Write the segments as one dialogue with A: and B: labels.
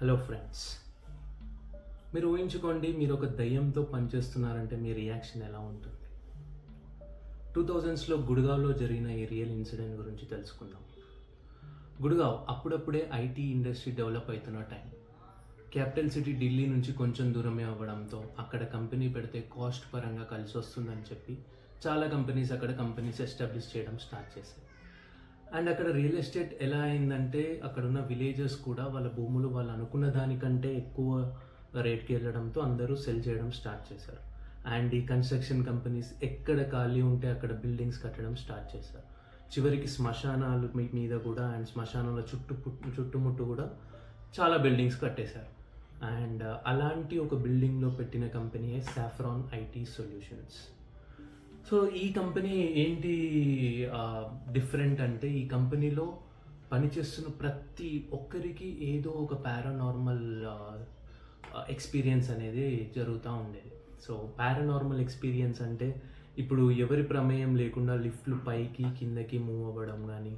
A: Hello friends, మీరు ఊహించుకోండి, మీరు ఒక దయ్యంతో పనిచేస్తున్నారంటే మీ రియాక్షన్ ఎలా ఉంటుంది? 2000స్లో గుడ్గావ్లో జరిగిన ఈ రియల్ ఇన్సిడెంట్ గురించి తెలుసుకుందాం. గుడ్గావ్ అప్పుడప్పుడే ఐటీ ఇండస్ట్రీ డెవలప్ అవుతున్న టైం. క్యాపిటల్ సిటీ ఢిల్లీ నుంచి కొంచెం దూరమే అవ్వడంతో అక్కడ కంపెనీ పెడితే కాస్ట్ పరంగా కలిసి వస్తుందని చెప్పి చాలా కంపెనీస్ ఎస్టాబ్లిష్ చేయడం స్టార్ట్ చేశాయి. అండ్ అక్కడ రియల్ ఎస్టేట్ ఎలా అయిందంటే అక్కడున్న విలేజెస్ కూడా వాళ్ళ భూములు వాళ్ళు అనుకున్న దానికంటే ఎక్కువ రేట్కి వెళ్ళడంతో అందరూ సెల్ చేయడం స్టార్ట్ చేశారు. అండ్ ఈ కన్స్ట్రక్షన్ కంపెనీస్ ఎక్కడ ఖాళీ ఉంటే అక్కడ బిల్డింగ్స్ కట్టడం స్టార్ట్ చేశారు. చివరికి శ్మశానాలు మీద కూడా అండ్ శ్మశానాల చుట్టుముట్టు కూడా చాలా బిల్డింగ్స్ కట్టేశారు. అండ్ అలాంటి ఒక బిల్డింగ్లో పెట్టిన కంపెనీయే సాఫ్రాన్ ఐటీ సొల్యూషన్స్. సో ఈ కంపెనీ ఏంటి డిఫరెంట్ అంటే, ఈ కంపెనీలో పనిచేస్తున్న ప్రతి ఒక్కరికి ఏదో ఒక పారానార్మల్ ఎక్స్పీరియన్స్ అనేది జరుగుతూ ఉండేది. సో పారానార్మల్ ఎక్స్పీరియన్స్ అంటే ఇప్పుడు ఎవరి ప్రమేయం లేకుండా లిఫ్ట్లు పైకి కిందకి మూవ్ అవ్వడం కానీ,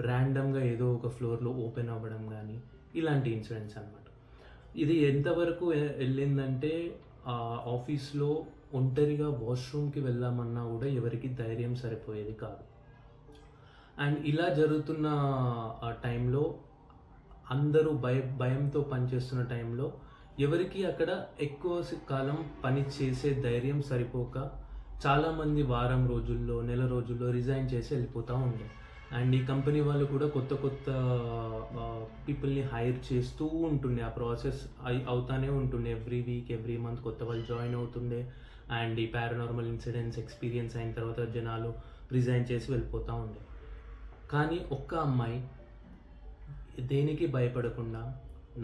A: ర్యాండమ్గా ఏదో ఒక ఫ్లోర్లో ఓపెన్ అవ్వడం కానీ, ఇలాంటి ఇన్సిడెంట్స్ అనమాట. ఇది ఎంతవరకు వెళ్ళిందంటే ఆఫీస్లో ఒంటరిగా వాష్రూమ్కి వెళ్దామన్నా కూడా ఎవరికి ధైర్యం సరిపోయేది కాదు. అండ్ ఇలా జరుగుతున్న టైంలో అందరూ భయంతో పనిచేస్తున్న టైంలో ఎవరికి అక్కడ ఎక్కువ కాలం పని చేసే ధైర్యం సరిపోక చాలామంది వారం రోజుల్లో, నెల రోజుల్లో రిజైన్ చేసి వెళ్ళిపోతూ ఉండే. అండ్ ఈ కంపెనీ వాళ్ళు కూడా కొత్త పీపుల్ని హైర్ చేస్తూ ఉంటుండే. ఆ ప్రాసెస్ అవుతానే ఉంటుండే. ఎవ్రీ వీక్, ఎవ్రీ మంత్ కొత్త వాళ్ళు జాయిన్ అవుతుండే. అండ్ ఈ పారానార్మల్ ఇన్సిడెంట్స్ ఎక్స్పీరియన్స్ అయిన తర్వాత జనాలు రిజైన్ చేసి వెళ్ళిపోతూ ఉండే. కానీ ఒక్క అమ్మాయి దేనికి భయపడకుండా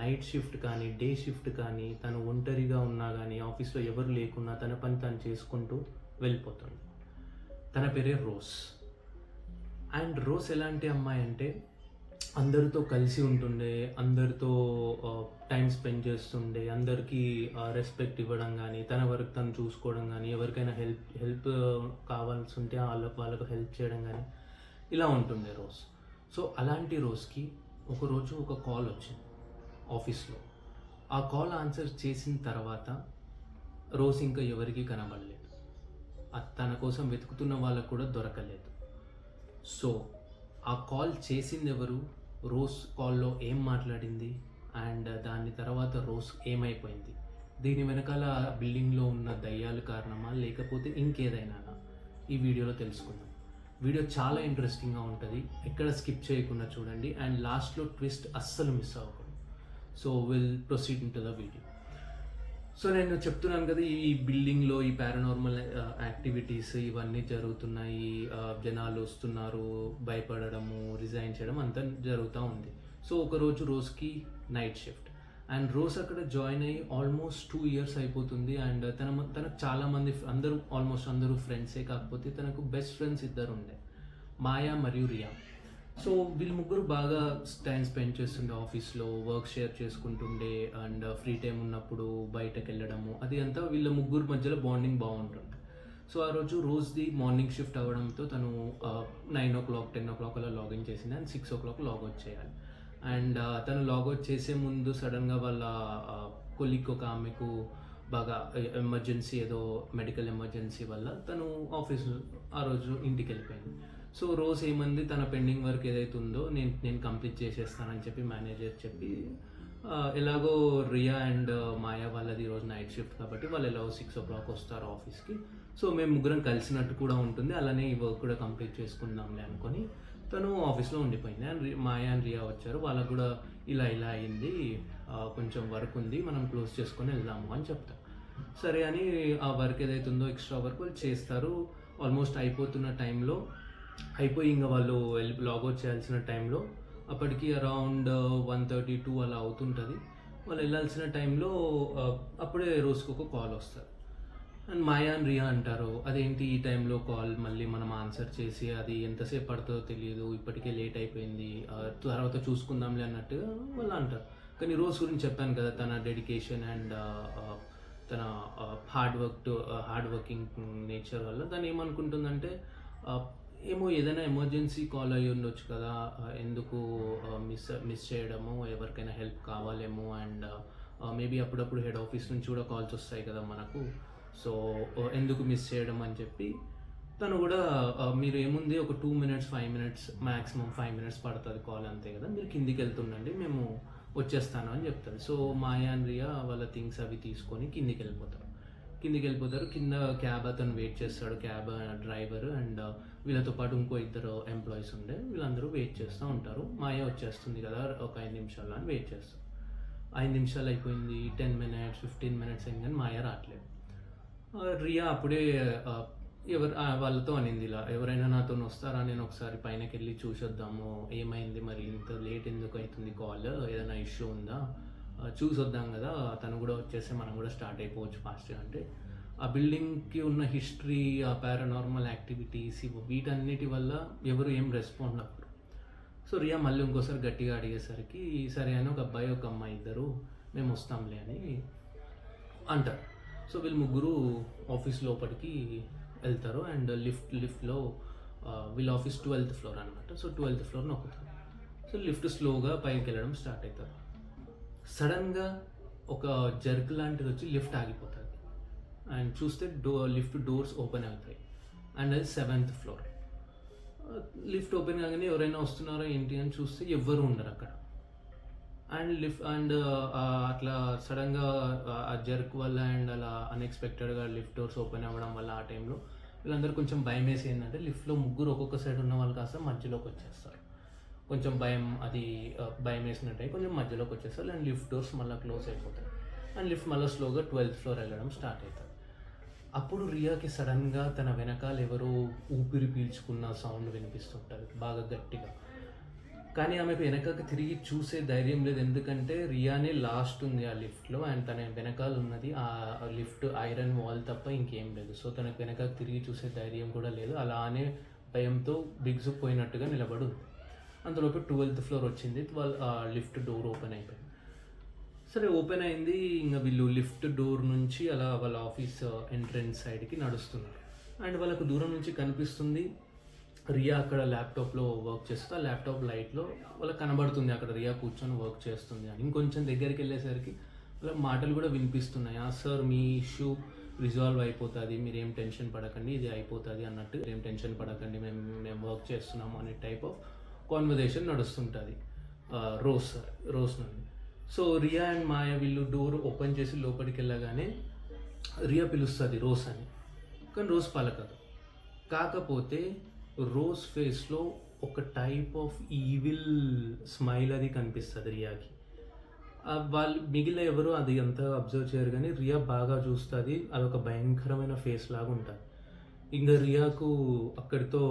A: నైట్ షిఫ్ట్ కానీ, డే షిఫ్ట్ కానీ, తను ఒంటరిగా ఉన్నా కానీ, ఆఫీస్లో ఎవరు లేకున్నా తన పని తను చేసుకుంటూ వెళ్ళిపోతుంది. తన పేరే రోజ్. అండ్ రోజ్ ఎలాంటి అమ్మాయి అంటే అందరితో కలిసి ఉంటుండే, అందరితో టైం స్పెండ్ చేస్తుండే, అందరికీ రెస్పెక్ట్ ఇవ్వడం కానీ, తన వరకు తను చూసుకోవడం కానీ, ఎవరికైనా హెల్ప్ కావాల్సి ఉంటే వాళ్ళకు హెల్ప్ చేయడం కానీ, ఇలా ఉంటుండే రోజ్. సో అలాంటి రోజుకి ఒకరోజు ఒక కాల్ వచ్చింది ఆఫీస్లో. ఆ కాల్ ఆన్సర్ చేసిన తర్వాత రోజ్ ఇంకా ఎవరికీ కనబడలేదు. తన కోసం వెతుకుతున్న వాళ్ళకు కూడా దొరకలేదు. సో ఆ కాల్ చేసింది ఎవరు, రోజ్ కాల్లో ఏం మాట్లాడింది, అండ్ దాని తర్వాత రోజ్ ఏమైపోయింది, దీని వెనకాల బిల్డింగ్లో ఉన్న దయ్యాలు కారణమా లేకపోతే ఇంకేదైనా, ఈ వీడియోలో తెలుసుకుందాం. వీడియో చాలా ఇంట్రెస్టింగ్గా ఉంటుంది, ఎక్కడ స్కిప్ చేయకుండా చూడండి. అండ్ లాస్ట్లో ట్విస్ట్ అస్సలు మిస్ అవ్వకూడదు. So will proceed in to the video. So నేను చెప్తున్నాను కదా, ఈ బిల్డింగ్లో ఈ పారానార్మల్ యాక్టివిటీస్ ఇవన్నీ జరుగుతున్నాయి. జనాలు వస్తున్నారు, భయపడము, రిజైన్ చేయడం అంతా జరుగుతూ ఉంది. సో ఒకరోజు రోజుకి నైట్ షిఫ్ట్. అండ్ రోజ్ అక్కడ జాయిన్ అయ్యి ఆల్మోస్ట్ 2 years అయిపోతుంది. అండ్ తనకు చాలామంది ఆల్మోస్ట్ అందరూ ఫ్రెండ్సే. కాకపోతే తనకు బెస్ట్ ఫ్రెండ్స్ ఇద్దరు ఉండే, మాయా మరియు రియా. సో వీళ్ళు ముగ్గురు బాగా టైం స్పెండ్ చేస్తుండే, ఆఫీస్లో వర్క్ షేర్ చేసుకుంటుండే. అండ్ ఫ్రీ టైం ఉన్నప్పుడు బయటకు వెళ్ళడము, అది అంతా వీళ్ళ ముగ్గురు మధ్యలో బాండింగ్ బాగుంటుంది. సో ఆ రోజు రోజుది మార్నింగ్ షిఫ్ట్ అవ్వడంతో తను 9 o'clock 10 o'clock అలా లాగిన్ చేసింది. అండ్ 6 o'clock లాగౌట్ చేయాలి. అండ్ తను లాగౌట్ చేసే ముందు సడన్గా వాళ్ళ కొలీగ్ ఒక ఆమెకు బాగా ఎమర్జెన్సీ, ఏదో మెడికల్ ఎమర్జెన్సీ వల్ల తను ఆఫీస్ ఆ రోజు ఇంటికి వెళ్ళిపోయింది. సో రోజు ఏమంది, తన పెండింగ్ వర్క్ ఏదైతే ఉందో నేను కంప్లీట్ చేసేస్తానని చెప్పి మేనేజర్ చెప్పి, ఎలాగో రియా అండ్ మాయా వాళ్ళది ఈరోజు నైట్ షిఫ్ట్ కాబట్టి వాళ్ళు ఎలాగో 6 o'clock వస్తారు ఆఫీస్కి. సో మేము ముగ్గురం కలిసినట్టు కూడా ఉంటుంది, అలానే ఈ వర్క్ కూడా కంప్లీట్ చేసుకుందాంలే అనుకొని తను ఆఫీస్లో ఉండిపోయింది. అండ్ మాయా అండ్ రియా వచ్చారు. వాళ్ళకు కూడా ఇలా అయింది, కొంచెం వర్క్ ఉంది, మనం క్లోజ్ చేసుకొని వెళ్దాము అని చెప్తారు. సరే అని ఆ వర్క్ ఏదైతే ఉందో ఎక్స్ట్రా వర్క్ వాళ్ళు చేస్తారు. ఆల్మోస్ట్ అయిపోతున్న టైంలో అయిపోయి ఇంకా వాళ్ళు లాగౌట్ చేయాల్సిన టైంలో అప్పటికి అరౌండ్ 1:32 అలా అవుతుంటుంది. వాళ్ళు వెళ్ళాల్సిన టైంలో అప్పుడే రోజుకు ఒక కాల్ వస్తారు. అండ్ మాయా అండ్ రియా అంటారు, అదేంటి ఈ టైంలో కాల్ మళ్ళీ మనం ఆన్సర్ చేసి, అది ఎంతసేపు పడుతుందో తెలియదు, ఇప్పటికే లేట్ అయిపోయింది, తర్వాత చూసుకుందాంలే అన్నట్టుగా వాళ్ళు అంటారు. కానీ రోజు గురించి చెప్పాను కదా, తన డెడికేషన్ అండ్ తన హార్డ్ వర్కింగ్ నేచర్ వల్ల తను ఏమనుకుంటుందంటే ఏమో ఏదైనా ఎమర్జెన్సీ కాల్ అయ్యి ఉండొచ్చు కదా! ఎందుకు మిస్ చేయడము, ఎవరికైనా హెల్ప్ కావాలేమో అండ్ మేబీ అప్పుడప్పుడు హెడ్ ఆఫీస్ నుంచి కూడా కాల్స్ వస్తాయి కదా మనకు. సో, ఎందుకు మిస్ చేయడం అని చెప్పి తను కూడా మీరు ఏముంది ఒక 2 మినిట్స్, 5 మినిట్స్ మాక్సిమం 5 మినిట్స్ పడతది కాల్ అంతే కదా! మీరు కిందికెళ్తుండండి మేము వచ్చేస్తాను అని చెప్తది. సో, మాయా అండ్ రియా వాళ్ళ థింగ్స్ అవి తీసుకొని కిందికెళ్ళిపోతారు. కింద క్యాబ్ అతను వెయిట్ చేస్తాడు. క్యాబ్ డ్రైవర్ అండ్ వీళ్ళతో పాటు ఇంకో ఇద్దరు ఎంప్లాయీస్ ఉండే. వీళ్ళందరూ వెయిట్ చేస్తూ ఉంటారు. మాయ వచ్చేస్తుంది కదా ఒక 5 నిమిషాల్లో అని వెయిట్ చేస్తారు. 5 నిమిషాలు అయిపోయింది, 10 మినిట్స్, 15 మినిట్స్ అయింది కానీ మాయ రావట్లేదు. రియా అప్పుడే వాళ్ళతో అనింది ఇలా, ఎవరైనా నాతోని వస్తారా? నేను ఒకసారి పైనకెళ్ళి చూసొద్దాము. ఏమైంది మరి ఇంత లేట్ ఎందుకు అవుతుంది కాల్? ఏదైనా ఇష్యూ ఉందా? చూసొద్దాం కదా! తను కూడా వచ్చేస్తే మనం కూడా స్టార్ట్ అయిపోవచ్చు ఫాస్ట్‌గా అంటే, ఆ బిల్డింగ్‌కి ఉన్న హిస్టరీ, ఆ పారానార్మల్ యాక్టివిటీస్ వీటన్నిటి వల్ల ఎవరు ఏం రెస్పాండ్ అవ్వరు. సో, రియా మళ్ళీ ఇంకోసారి గట్టిగా అడిగేసరికి, సరే అని ఒక అబ్బాయి, ఒక అమ్మాయి ఇద్దరు మేము వస్తాంలే అని అంటారు. సో, వీళ్ళు ముగ్గురు ఆఫీస్ లోపలికి వెళ్తారు అండ్ లిఫ్ట్‌లో వీళ్ళ ఆఫీస్ 12th ఫ్లోర్ అనమాట. సో, 12th ఫ్లోర్ నొక్కుతారు. సో, లిఫ్ట్ స్లోగా పైకెళ్ళడం స్టార్ట్ అవుతారు. సడన్‌గా ఒక జర్క్ లాంటిది వచ్చి లిఫ్ట్ ఆగిపోతుంది. అండ్ చూస్తే లిఫ్ట్ డోర్స్ ఓపెన్ అవుతాయి. అండ్ అది 7th ఫ్లోర్. లిఫ్ట్ ఓపెన్ కాగానే ఎవరైనా వస్తున్నారా ఏంటి అని చూస్తే ఎవ్వరు ఉండరు అక్కడ. అండ్ అట్లా సడన్‌గా ఆ జర్క్ వల్ల అండ్ అలా అన్‌ఎక్స్‌పెక్టెడ్‌గా లిఫ్ట్ డోర్స్ ఓపెన్ అవ్వడం వల్ల ఆ టైంలో వీళ్ళందరూ కొంచెం భయమేసి ఏంటంటే లిఫ్ట్‌లో ముగ్గురు ఒక్కొక్క సైడ్ ఉన్న వాళ్ళు కాస్త మధ్యలోకి వచ్చేస్తారు. కొంచెం భయం వేసినట్టయి కొంచెం మధ్యలోకి వచ్చేస్తారు అండ్ లిఫ్ట్ డోర్స్ మళ్ళీ క్లోజ్ అయిపోతాయి. అండ్ లిఫ్ట్ మళ్ళీ స్లోగా 12th ఫ్లోర్ వెళ్ళడం స్టార్ట్ అవుతుంది. అప్పుడు రియాకి సడన్‌గా తన వెనకాల ఎవరో ఊపిరి పీల్చుకున్న సౌండ్ వినిపిస్తుంటుంది బాగా గట్టిగా. కానీ ఆమెకు వెనకకి తిరిగి చూసే ధైర్యం లేదు. ఎందుకంటే రియానే లాస్ట్ ఉంది ఆ లిఫ్ట్‌లో అండ్ తన వెనకాల ఉన్నది ఆ లిఫ్ట్ ఐరన్ వాల్ తప్ప ఇంకేం లేదు. సో, తనకు వెనకకి తిరిగి చూసే ధైర్యం కూడా లేదు. అలానే భయంతో బిగుసుకుపోయినట్టుగా నిలబడి ఉంది. అందులోపు 12th ఫ్లోర్ వచ్చింది. లిఫ్ట్ డోర్ ఓపెన్ అయిపోయింది. సరే ఓపెన్ అయింది. ఇంకా వీళ్ళు లిఫ్ట్ డోర్ నుంచి అలా వాళ్ళ ఆఫీస్ ఎంట్రన్స్ సైడ్కి నడుస్తున్నారు. అండ్ వాళ్ళకు దూరం నుంచి కనిపిస్తుంది రియా అక్కడ ల్యాప్టాప్లో వర్క్ చేస్తూ, ఆ ల్యాప్టాప్ లైట్లో వాళ్ళకి కనబడుతుంది అక్కడ రియా కూర్చొని వర్క్ చేస్తుంది అని. ఇంకొంచెం దగ్గరికి వెళ్ళేసరికి వాళ్ళ మాటలు కూడా వినిపిస్తున్నాయి. సార్ మీ ఇష్యూ రిజాల్వ్ అయిపోతుంది, మీరు ఏం టెన్షన్ పడకండి, ఇది అయిపోతుంది అన్నట్టు, ఏం టెన్షన్ పడకండి, మేము వర్క్ చేస్తున్నాము అనే టైప్ ఆఫ్ కాన్వర్జేషన్ నడుస్తుంటుంది రోజ్ నుండి. సో, రియా అండ్ మాయ వీళ్ళు డోర్ ఓపెన్ చేసి లోపలికి వెళ్ళగానే రియా పిలుస్తుంది రోజ్ అని, కానీ రోజ్ పలకదు. కాకపోతే రోజ్ ఫేస్లో ఒక టైప్ ఆఫ్ ఈవిల్ స్మైల్ అది కనిపిస్తుంది రియాకి. వాళ్ళు మిగిలిన ఎవరు అది అంతా అబ్జర్వ్ చేయరు కానీ రియా బాగా చూస్తుంది. అదొక భయంకరమైన ఫేస్ లాగా ఉంటుంది. ఇంకా రియాకు అక్కడితో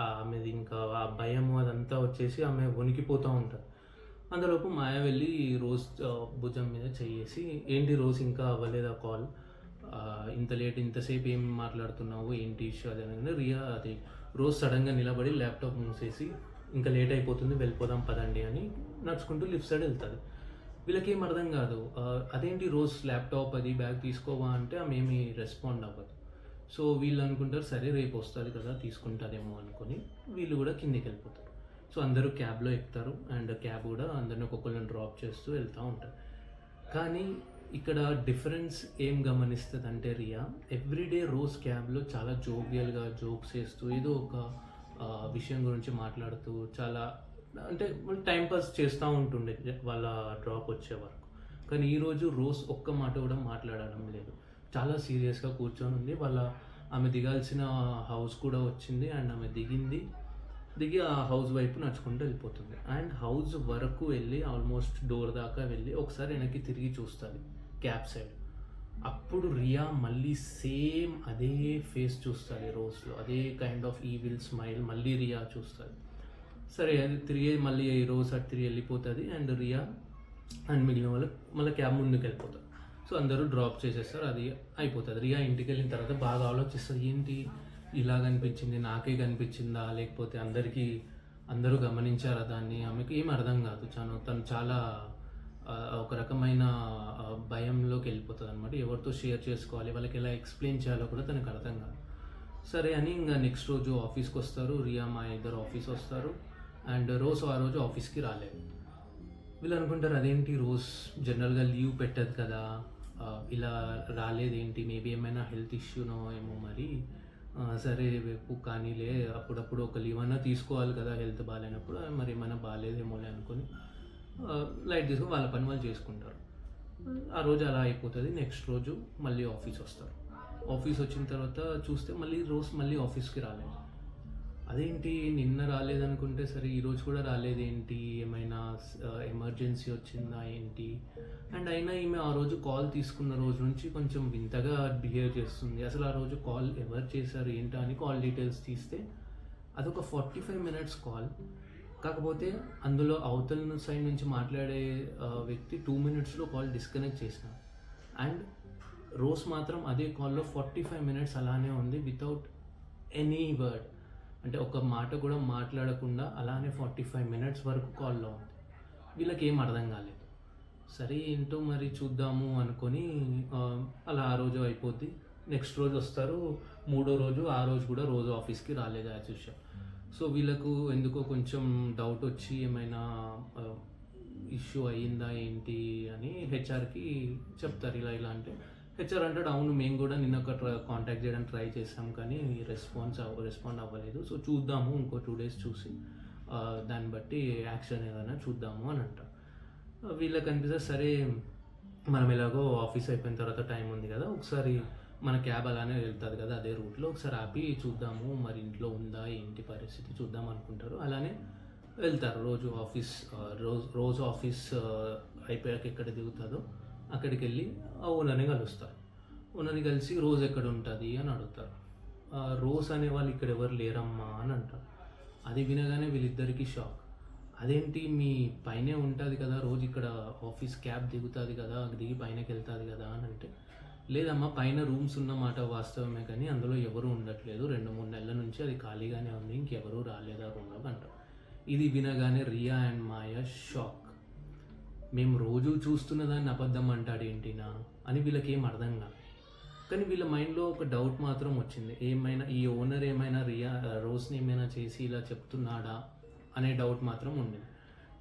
A: ఆమెది ఇంకా ఆ భయము అదంతా వచ్చేసి ఆమె వణికిపోతూ ఉంటుంది. అందులోపు మాయ వెళ్ళి రోజ్ భుజం మీద చేసి, ఏంటి రోజ్ ఇంకా అవ్వలేదా కాల్, ఇంతసేపు ఏం మాట్లాడుతున్నావు, ఏంటి ఇష్యూ అది అనగానే రోజ్ సడన్గా నిలబడి ల్యాప్టాప్ మూసేసి, ఇంకా లేట్ అయిపోతుంది వెళ్ళిపోదాం పదండి అని నడుచుకుంటూ లిఫ్ట్ సైడ్ వెళ్తుంది. వీళ్ళకేం అర్థం కాదు, అదేంటి రోజ్ ల్యాప్టాప్ అది బ్యాగ్ తీసుకోవా అంటే ఆమె ఏమీ రెస్పాండ్ అవ్వదు. సో, వీళ్ళు అనుకుంటారు సరే రేపు వస్తుంది కదా తీసుకుంటారేమో అనుకొని వీళ్ళు కూడా కిందికి వెళ్ళిపోతారు. సో, అందరూ క్యాబ్లో ఎక్కుతారు అండ్ క్యాబ్ కూడా అందరిని ఒక్కొక్కరిని డ్రాప్ చేస్తూ వెళ్తూ ఉంటారు. కానీ ఇక్కడ డిఫరెన్స్ ఏం గమనిస్తుంది అంటే రియా ఎవ్రీడే రోజ్ క్యాబ్లో చాలా జోవియల్గా జోక్స్ వేస్తూ ఏదో ఒక విషయం గురించి మాట్లాడుతూ చాలా అంటే టైం పాస్ చేస్తూ ఉంటుండే వాళ్ళ డ్రాప్ వచ్చే వరకు. కానీ ఈరోజు రోజ్ ఒక్క మాట కూడా మాట్లాడడం లేదు. చాలా సీరియస్గా కూర్చొని ఉంది. ఆమె దిగాల్సిన హౌస్ కూడా వచ్చింది అండ్ ఆమె దిగి ఆ హౌస్ వైపు నడుచుకుంటూ వెళ్ళిపోతుంది. అండ్ హౌస్ వరకు వెళ్ళి ఆల్మోస్ట్ డోర్ దాకా వెళ్ళి ఒకసారి వెనక్కి తిరిగి చూస్తుంది క్యాబ్ సైడ్. అప్పుడు రియా మళ్ళీ సేమ్ అదే ఫేస్ చూస్తుంది రోజ్లో, అదే కైండ్ ఆఫ్ ఈవిల్ స్మైల్ మళ్ళీ రియా చూస్తుంది. సరే అది తిరిగి మళ్ళీ రోజ్ అటు తిరిగి వెళ్ళిపోతుంది అండ్ రియా అండ్ మిగిలిన వాళ్ళు మళ్ళీ క్యాబ్ ముందుకు వెళ్ళిపోతారు. సో, అందరూ డ్రాప్ చేసేస్తారు, అది అయిపోతుంది. రియా ఇంటికి వెళ్ళిన తర్వాత బాగా ఆలోచిస్తుంది, ఏంటి ఇలా కనిపించింది, నాకే కనిపించిందా లేకపోతే అందరూ గమనించారా దాన్ని, ఆమెకు ఏం అర్థం కాదు. తను చాలా ఒక రకమైన భయంలోకి వెళ్ళిపోతుంది అనమాట. ఎవరితో షేర్ చేసుకోవాలి, వాళ్ళకి ఎలా ఎక్స్ప్లెయిన్ చేయాలో కూడా తనకు అర్థం కాదు. సరే అని ఇంకా నెక్స్ట్ రోజు ఆఫీస్కి వస్తారు. రియా మా ఇద్దరు ఆఫీస్ వస్తారు. అండ్ రోజ్ ఆ రోజు ఆఫీస్కి రాలేదు. వీళ్ళు అనుకుంటారు అదేంటి రోజ్ జనరల్గా లీవ్ పెట్టదు కదా, ఇలా రాలేదేంటి, మేబీ ఏమైనా హెల్త్ ఇష్యూనో ఏమో మరి. సరే రేపు కానీలే, అప్పుడప్పుడు ఒక లీవ్ అన్నా తీసుకోవాలి కదా హెల్త్ బాగాలేనప్పుడు, మరి ఏమైనా బాగాలేదేమోలే అనుకొని లైట్ తీసుకొని వాళ్ళ పని వాళ్ళు చేసుకుంటారు. ఆ రోజు అలా అయిపోతుంది. నెక్స్ట్ రోజు మళ్ళీ ఆఫీస్ వస్తారు. ఆఫీస్ వచ్చిన తర్వాత చూస్తే మళ్ళీ రోజ్ మళ్ళీ ఆఫీస్కి రాలేదు. అదేంటి నిన్న రాలేదనుకుంటే సరే ఈరోజు కూడా రాలేదేంటి, ఏమైనా ఎమర్జెన్సీ వచ్చిందా ఏంటి. అండ్ అయినా ఈమె ఆ రోజు కాల్ తీసుకున్న రోజు నుంచి కొంచెం వింతగా బిహేవ్ చేస్తుంది. అసలు ఆ రోజు కాల్ ఎవరు చేశారు ఏంటా అని కాల్ డీటెయిల్స్ తీస్తే అదొక 45 minutes కాల్. కాకపోతే అందులో అవతల సైడ్ నుంచి మాట్లాడే వ్యక్తి 2 minutesలో కాల్ డిస్కనెక్ట్ చేసిన. అండ్ రోజ్ మాత్రం అదే కాల్లో 45 minutes అలానే ఉంది వితౌట్ ఎనీ వర్డ్. అంటే ఒక మాట కూడా మాట్లాడకుండా అలానే 45 minutes వరకు కాల్లో ఉంది. వీళ్ళకి ఏం అర్థం కాలేదు. సరే ఏంటో మరి చూద్దాము అనుకొని అలా ఆ రోజు అయిపోద్ది. నెక్స్ట్ రోజు వస్తారు. మూడో రోజు ఆ రోజు కూడా రోజు ఆఫీస్కి రాలేదు యాజ్ యూజువల్. సో వీళ్ళకు ఎందుకో కొంచెం డౌట్ వచ్చి ఏమైనా ఇష్యూ అయ్యిందా ఏంటి అని హెచ్ఆర్కి చెప్తారు. ఇలా ఇలా అంటే హెచ్ఆర్ అంటాడు అవును మేము కూడా నిన్న ఒక కాంటాక్ట్ చేయడానికి ట్రై చేసాం కానీ రెస్పాండ్ అవ్వలేదు. సో చూద్దాము ఇంకో 2 days చూసి దాన్ని బట్టి యాక్షన్ ఏదైనా చూద్దాము అని అంటాం. వీళ్ళకి అనిపిస్తుంది సరే మనం ఎలాగో ఆఫీస్ అయిపోయిన తర్వాత టైం ఉంది కదా, ఒకసారి మన క్యాబ్ అలానే వెళ్తుంది కదా అదే రూట్లో, ఒకసారి ఆపి చూద్దాము మరి ఇంట్లో ఉందా ఏంటి పరిస్థితి చూద్దాం అనుకుంటారు. అలానే వెళ్తారు. రోజు ఆఫీస్ అయిపోయాక ఎక్కడ దిగుతుందో అక్కడికి వెళ్ళి ఆ ఓనర్ని కలుస్తారు. ఓనర్ని కలిసి రోజ్ ఎక్కడ ఉంటుంది అని అడుగుతారు. రోజ్ అనే వాళ్ళు ఇక్కడ ఎవరు లేరమ్మా అని అంటారు. అది వినగానే వీళ్ళిద్దరికీ షాక్. అదేంటి మీ పైనే ఉంటుంది కదా, రోజు ఇక్కడ ఆఫీస్ క్యాబ్ దిగుతుంది కదా, దిగి పైనకి వెళ్తుంది కదా అని అంటే, లేదమ్మా పైన రూమ్స్ ఉన్నమాట వాస్తవమే కానీ అందులో ఎవరు ఉండట్లేదు, 2-3 నెలల నుంచి అది ఖాళీగానే ఉంది, ఇంకెవరూ రాలేదు ఆ రూమ్లోకి అంటారు. ఇది వినగానే రియా అండ్ మాయ షాక్. మేము రోజు చూస్తున్న దాన్ని అబద్ధం అంటాడేంటినా అని వీళ్ళకి ఏం అర్థం కాదు. కానీ వీళ్ళ మైండ్లో ఒక డౌట్ మాత్రం వచ్చింది, ఏమైనా ఈ ఓనర్ ఏమైనా రోజ్ని ఏమైనా చేసి ఇలా చెప్తున్నాడా అనే డౌట్ మాత్రం ఉంది.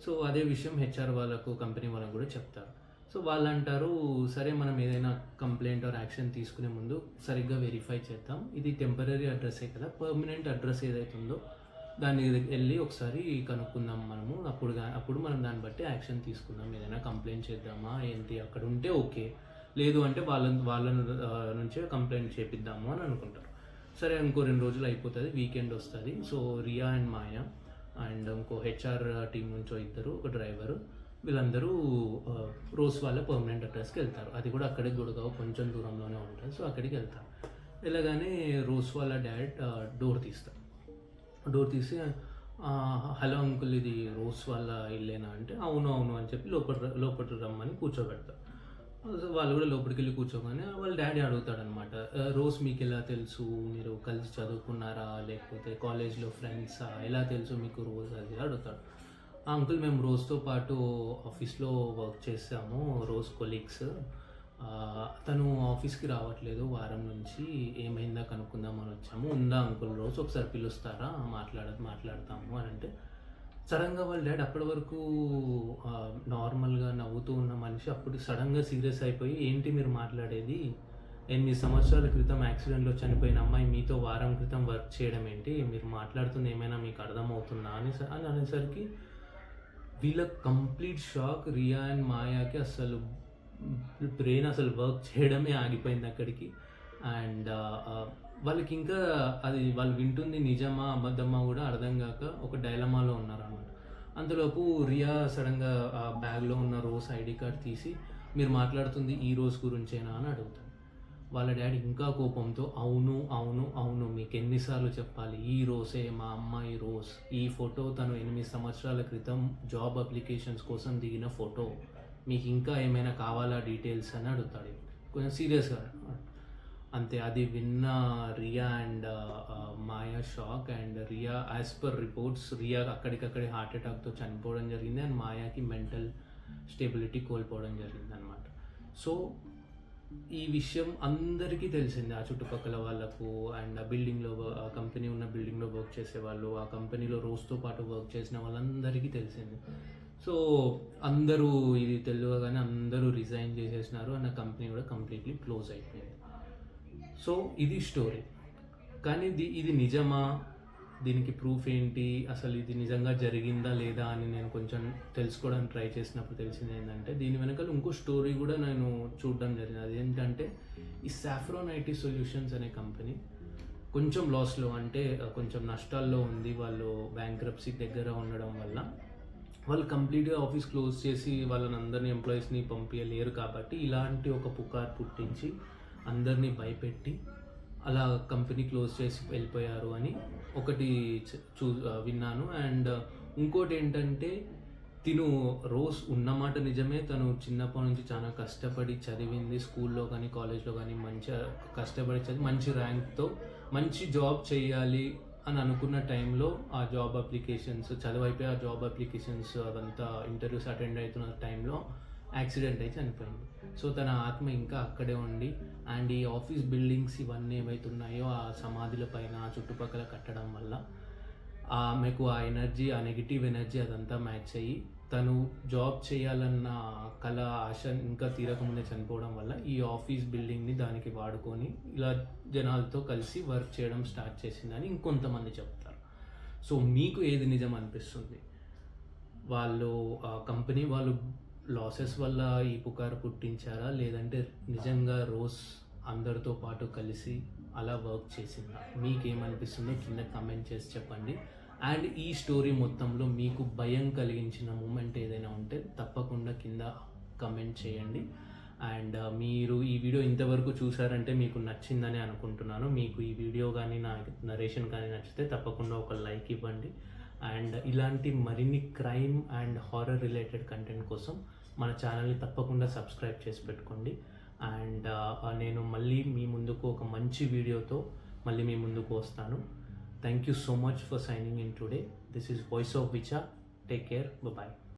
A: సో అదే విషయం హెచ్ఆర్ వాళ్ళకు కంపెనీ వాళ్ళకు కూడా చెప్తారు. సో వాళ్ళు అంటారు సరే మనం ఏదైనా కంప్లైంట్ ఆర్ యాక్షన్ తీసుకునే ముందు సరిగ్గా వెరిఫై చేద్దాం, ఇది టెంపరీ అడ్రస్సే కదా, పర్మనెంట్ అడ్రస్ ఏదైతుందో దాన్ని వెళ్ళి ఒకసారి కనుక్కుందాం మనము, అప్పుడు మనం దాన్ని బట్టి యాక్షన్ తీసుకుందాం, ఏదైనా కంప్లైంట్ చేద్దామా ఏంటి, అక్కడ ఉంటే ఓకే, లేదు అంటే వాళ్ళ నుంచే కంప్లైంట్ చేపిద్దాము అని అనుకుంటారు. సరే ఇంకో 2 రోజులు అయిపోతుంది, వీకెండ్ వస్తుంది. So Riya and Maya and ఇంకో హెచ్ఆర్ టీం నుంచో ఇద్దరు, ఒక డ్రైవరు, వీళ్ళందరూ రోజ్ వాళ్ళ పర్మనెంట్ అడ్రస్కి వెళ్తారు. అది కూడా అక్కడికి గుడగావు కొంచెం దూరంలోనే ఉంటుంది. సో అక్కడికి వెళ్తారు. వెళ్ళగానే రోజ్ వాళ్ళ డాడ్ డోర్ తీసి హలో అంకుల్ ఇది రోజ్ వాళ్ళ ఇల్లేనా అంటే అవును అవును అని చెప్పి లోపల రమ్మని కూర్చోబెడతారు. వాళ్ళు కూడా లోపలికి వెళ్ళి కూర్చోగానే వాళ్ళ డాడీ అడుగుతాడనమాట, రోజ్ మీకు ఎలా తెలుసు, మీరు కలిసి చదువుకున్నారా లేకపోతే కాలేజ్లో ఫ్రెండ్సా, ఎలా తెలుసు మీకు రోజ్ అది అడుగుతాడు. అంకుల్ మేము రోజుతో పాటు ఆఫీస్లో వర్క్ చేసాము, రోజ్ కొలీగ్స్, తను ఆఫీస్కి రావట్లేదు వారం నుంచి, ఏమైందా కనుక్కుందామని వచ్చాము, ఉందా అంకుల్ రోజు ఒకసారి పిలుస్తారా మాట్లాడతాము అని అంటే, సడన్గా వాళ్ళ డాడ్ అప్పటి వరకు నార్మల్గా నవ్వుతూ ఉన్న మనిషి అప్పుడు సడన్గా సీరియస్ అయిపోయి, ఏంటి మీరు మాట్లాడేది, 8 సంవత్సరాల క్రితం యాక్సిడెంట్లో చనిపోయిన అమ్మాయి మీతో వారం క్రితం వర్క్ చేయడం ఏంటి, మీరు మాట్లాడుతుంది ఏమైనా మీకు అర్థమవుతుందా అని అనేసరికి వీళ్ళ కంప్లీట్ షాక్. రియా అండ్ మాయాకి అసలు బ్రెయిన్ అసలు వర్క్ చేయడమే ఆగిపోయింది అక్కడికి. అండ్ వాళ్ళకి ఇంకా అది వాళ్ళు వింటుంది నిజమా అబద్ధమా కూడా అర్థం కాక ఒక డైలమాలో ఉన్నారన్నమాట. అంతలోపు రియా సడన్గా ఆ బ్యాగ్లో ఉన్న రోజ్ ఐడి కార్డ్ తీసి, మీరు మాట్లాడుతుంది ఈ రోజ్ గురించేనా అని అడుగుతాను. వాళ్ళ డాడీ ఇంకా కోపంతో, అవును అవును అవును మీకు ఎన్నిసార్లు చెప్పాలి, ఈ రోజే మా అమ్మాయి రోజ్, ఈ ఫోటో తను 8 సంవత్సరాల క్రితం జాబ్ అప్లికేషన్స్ కోసం దిగిన ఫోటో, మీకు ఇంకా ఏమైనా కావాలా డీటెయిల్స్ అని అడుగుతాడు కొంచెం సీరియస్గా. అంతే, అది విన్న Riya and Maya shock. And Riya as per reports Riya అక్కడికక్కడే హార్ట్ అటాక్తో చనిపోవడం జరిగింది. అండ్ మాయాకి మెంటల్ స్టెబిలిటీ కోల్పోవడం జరిగింది అనమాట. సో ఈ విషయం అందరికీ తెలిసింది. ఆ చుట్టుపక్కల వాళ్ళకు అండ్ ఆ బిల్డింగ్‌లో ఆ కంపెనీ ఉన్న బిల్డింగ్‌లో వర్క్ చేసేవాళ్ళు, ఆ కంపెనీలో రోజుతో పాటు వర్క్ చేసిన వాళ్ళందరికీ తెలిసింది. సో, అందరూ ఇది తెలవగానే అందరూ రిజైన్ చేసేసినారు. అండ్ ఆ కంపెనీ కూడా కంప్లీట్‌లీ క్లోజ్ అయిపోయింది. సో, ఇది స్టోరీ. కానీ ఇది నిజమా? దీనికి ప్రూఫ్ ఏంటి? అసలు ఇది నిజంగా జరిగిందా? లేదా? అని నేను కొంచెం తెలుసుకోవడానికి ట్రై చేసినప్పుడు తెలిసిందేంటంటే, దీని వెనకాల ఇంకో స్టోరీ గూడా నేను చూడడం జరిగింది. అదేంటంటే, ఈ సాఫ్రాన్ ఐటీ సొల్యూషన్స్ అనే కంపెనీ కొంచెం లాస్‌లో అంటే కొంచెం నష్టాల్లో ఉంది. వాళ్ళు బ్యాంక్రప్సీ దగ్గర ఉండడం వల్ల, వాళ్ళు కంప్లీట్‌గా ఆఫీస్ క్లోజ్ చేసి వాళ్ళనందరిని ఎంప్లాయీస్‌ని పంపియలేరు కాబట్టి, ఇలాంటి ఒక పుకారు పుట్టించి, అందరిని భయపెట్టి అలా కంపెనీ క్లోజ్ చేసి వెళ్ళిపోయారు అని ఒకటి విన్నాను. అండ్ ఇంకోటేంటంటే తిను రోజ్ ఉన్నమాట నిజమే. తను చిన్నప్పటి నుంచి చాలా కష్టపడి చదివింది. స్కూల్లో కానీ, కాలేజ్‌లో కానీ మంచిగా కష్టపడి చదివి మంచి ర్యాంక్‌తో మంచి జాబ్ చేయాలి అని అనుకున్న టైంలో ఆ జాబ్ అప్లికేషన్స్ చదువైపోయి ఆ జాబ్ అప్లికేషన్స్ అదంతా ఇంటర్వ్యూస్ అటెండ్ అవుతున్న టైంలో యాక్సిడెంట్ అయి చనిపోయింది. సో, తన ఆత్మ ఇంకా అక్కడే ఉండి అండ్ ఈ ఆఫీస్ బిల్డింగ్స్ ఇవన్నీ ఏవైతున్నాయో ఆ సమాధుల పైన ఆ చుట్టుపక్కల కట్టడం వల్ల ఆమెకు ఆ ఎనర్జీ, ఆ నెగెటివ్ ఎనర్జీ అదంతా మ్యాచ్ అయ్యి తను జాబ్ చేయాలన్న కల, ఆశ ఇంకా తీరకముందే చనిపోవడం వల్ల ఈ ఆఫీస్ బిల్డింగ్‌ని దానికి వాడుకొని ఇలా జనాలతో కలిసి వర్క్ చేయడం స్టార్ట్ చేసిందని ఇంకొంతమంది చెప్తారు. సో, మీకు ఏది నిజం అనిపిస్తుంది? వాళ్ళు కంపెనీ వాళ్ళు లాసెస్ వల్ల ఈ పుకారు పుట్టించారా? లేదంటే నిజంగా రోజ్ అందరితో పాటు కలిసి అలా వర్క్ చేసిందా? మీకేమనిపిస్తుందో కింద కామెంట్ చేసి చెప్పండి. అండ్ ఈ స్టోరీ మొత్తంలో మీకు భయం కలిగించిన మూమెంట్ ఏదైనా ఉంటే తప్పకుండా కింద కామెంట్ చేయండి. అండ్ మీరు ఈ వీడియో ఇంతవరకు చూసారంటే మీకు నచ్చిందని అనుకుంటున్నాను. మీకు ఈ వీడియో కానీ, నా నరేషన్ కానీ నచ్చితే తప్పకుండా ఒక లైక్ ఇవ్వండి. అండ్ ఇలాంటి మరిన్ని crime and horror related content కోసం మన ఛానల్ని తప్పకుండా సబ్స్క్రైబ్ చేసి పెట్టుకోండి. అండ్ నేను మళ్ళీ మీ ముందుకు ఒక మంచి వీడియోతో మళ్ళీ మీ ముందుకు వస్తాను. Thank you so much for signing in today. This is voice of Vicha. Take care. Bye.